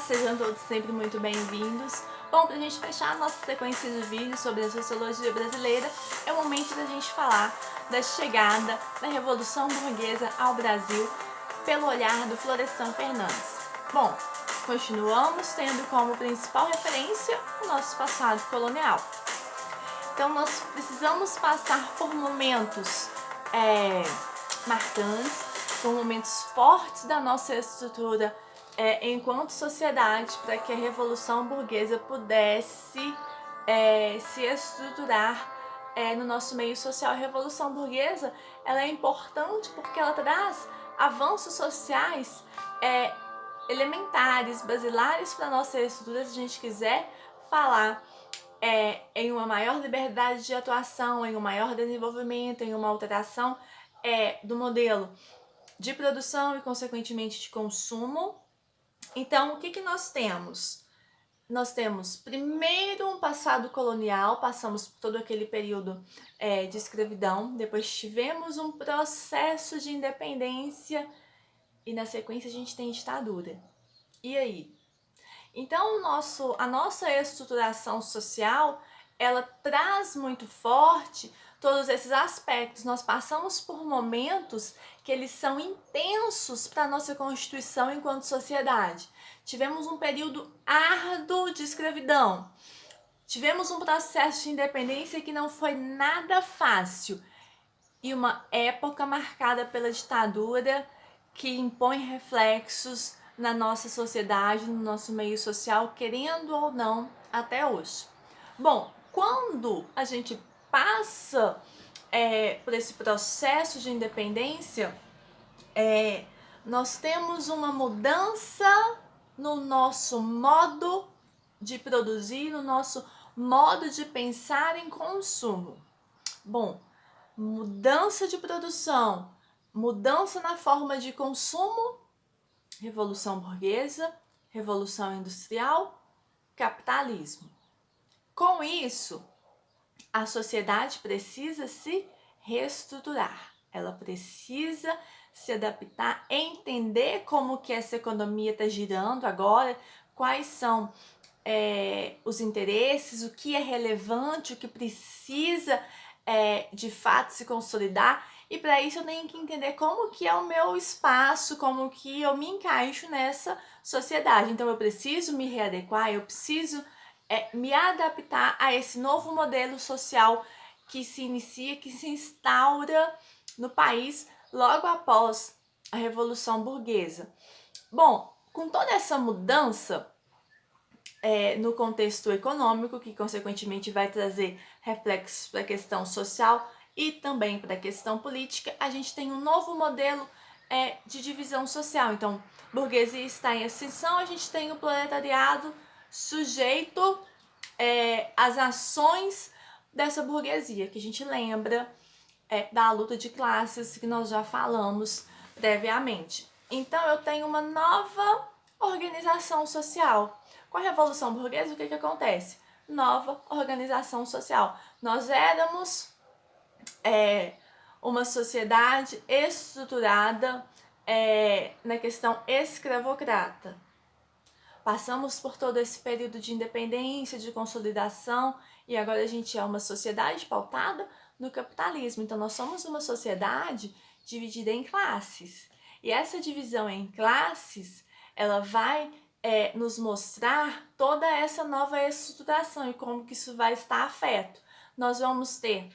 sejam todos sempre muito bem-vindos. Bom, para a gente fechar a nossa sequência de vídeos sobre a sociologia brasileira, é o momento da gente falar da chegada da Revolução Burguesa ao Brasil pelo olhar do Florestan Fernandes. Bom, continuamos tendo como principal referência o nosso passado colonial. Então nós precisamos passar por momentos marcantes, por momentos fortes da nossa estrutura enquanto sociedade, para que a Revolução Burguesa pudesse se estruturar no nosso meio social. A Revolução Burguesa ela é importante porque ela traz avanços sociais elementares, basilares para a nossa estrutura, se a gente quiser falar em uma maior liberdade de atuação, em um maior desenvolvimento, em uma alteração do modelo de produção e, consequentemente, de consumo. Então, o que nós temos? Nós temos, primeiro, um passado colonial, passamos por todo aquele período de escravidão, depois tivemos um processo de independência e, na sequência, a gente tem ditadura. E aí? Então, a nossa estruturação social, ela traz muito forte todos esses aspectos. Nós passamos por momentos que eles são intensos para a nossa constituição enquanto sociedade. Tivemos um período árduo de escravidão. Tivemos um processo de independência que não foi nada fácil. E uma época marcada pela ditadura que impõe reflexos na nossa sociedade, no nosso meio social, querendo ou não, até hoje. Bom, quando a gente passa por esse processo de independência, nós temos uma mudança no nosso modo de produzir, no nosso modo de pensar em consumo. Bom, mudança de produção, mudança na forma de consumo, Revolução Burguesa, Revolução Industrial, capitalismo. Com isso, a sociedade precisa se reestruturar, ela precisa se adaptar, entender como que essa economia está girando agora, quais são os interesses, o que é relevante, o que precisa de fato se consolidar. E para isso eu tenho que entender como que é o meu espaço, como que eu me encaixo nessa sociedade. Então eu preciso me readequar, eu preciso me adaptar a esse novo modelo social que se inicia, que se instaura no país logo após a Revolução Burguesa. Bom, com toda essa mudança no contexto econômico, que consequentemente vai trazer reflexos para a questão social e também para a questão política, a gente tem um novo modelo de divisão social. Então, burguesia está em ascensão, a gente tem o proletariado sujeito às ações dessa burguesia, que a gente lembra da luta de classes que nós já falamos previamente. Então, eu tenho uma nova organização social. Com a Revolução Burguesa, o que acontece? Nova organização social. Nós éramos uma sociedade estruturada na questão escravocrata. Passamos por todo esse período de independência, de consolidação, e agora a gente é uma sociedade pautada no capitalismo. Então, nós somos uma sociedade dividida em classes. E essa divisão em classes, ela vai nos mostrar toda essa nova estruturação e como que isso vai estar afeto. Nós vamos ter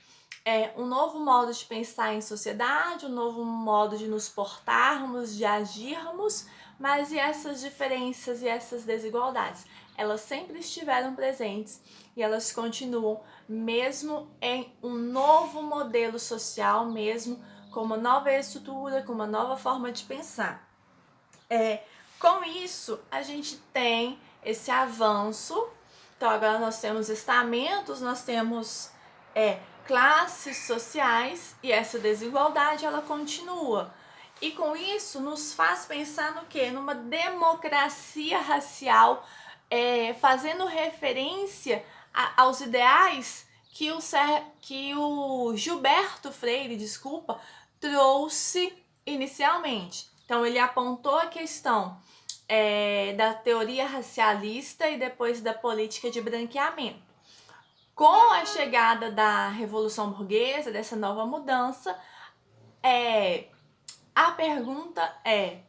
um novo modo de pensar em sociedade, um novo modo de nos portarmos, de agirmos, mas e essas diferenças e essas desigualdades? Elas sempre estiveram presentes e elas continuam mesmo em um novo modelo social, mesmo com uma nova estrutura, com uma nova forma de pensar. Com isso, a gente tem esse avanço. Então, agora nós temos estamentos, nós temos classes sociais, e essa desigualdade, ela continua. E com isso, nos faz pensar no quê? Numa democracia racial, fazendo referência aos ideais que o Gilberto Freire, trouxe inicialmente. Então, ele apontou a questão da teoria racialista e depois da política de branqueamento. Com a chegada da Revolução Burguesa, dessa nova mudança, a pergunta é: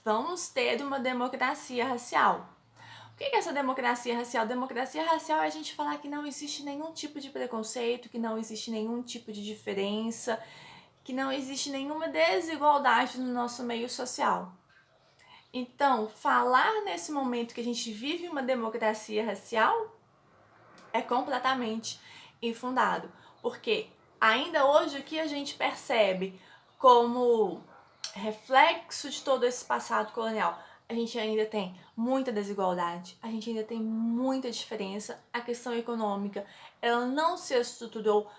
vamos ter uma democracia racial? O que é essa democracia racial? Democracia racial é a gente falar que não existe nenhum tipo de preconceito, que não existe nenhum tipo de diferença, que não existe nenhuma desigualdade no nosso meio social. Então, falar nesse momento que a gente vive uma democracia racial é completamente infundado, porque ainda hoje o que a gente percebe como reflexo de todo esse passado colonial, a gente ainda tem muita desigualdade, a gente ainda tem muita diferença. A questão econômica, ela não se estruturou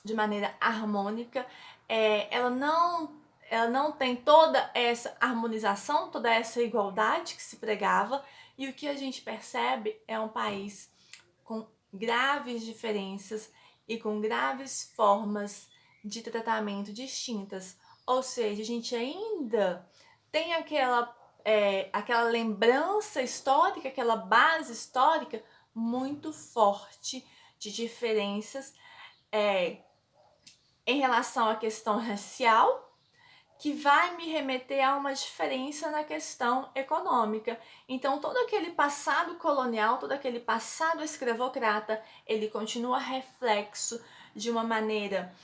de maneira harmônica, ela não tem toda essa harmonização, toda essa igualdade que se pregava, e o que a gente percebe é um país com graves diferenças e com graves formas de tratamento distintas. Ou seja, a gente ainda tem aquela lembrança histórica, aquela base histórica muito forte de diferenças em relação à questão racial, que vai me remeter a uma diferença na questão econômica. Então, todo aquele passado colonial, todo aquele passado escravocrata, ele continua reflexo de uma maneira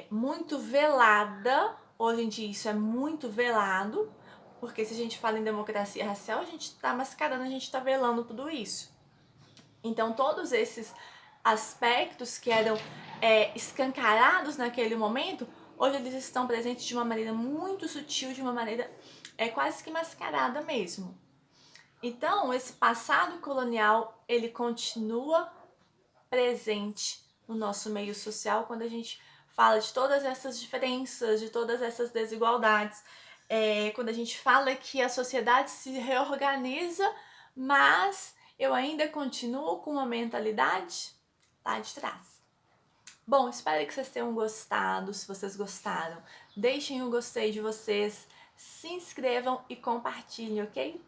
muito velada. Hoje em dia isso é muito velado, porque se a gente fala em democracia racial, a gente está mascarando, a gente está velando tudo isso. Então, todos esses aspectos que eram escancarados naquele momento, hoje eles estão presentes de uma maneira muito sutil, de uma maneira quase que mascarada mesmo. Então, esse passado colonial, ele continua presente no nosso meio social quando a gente fala de todas essas diferenças, de todas essas desigualdades, quando a gente fala que a sociedade se reorganiza, mas eu ainda continuo com uma mentalidade lá de trás. Bom, espero que vocês tenham gostado. Se vocês gostaram, deixem o gostei de vocês, se inscrevam e compartilhem, ok?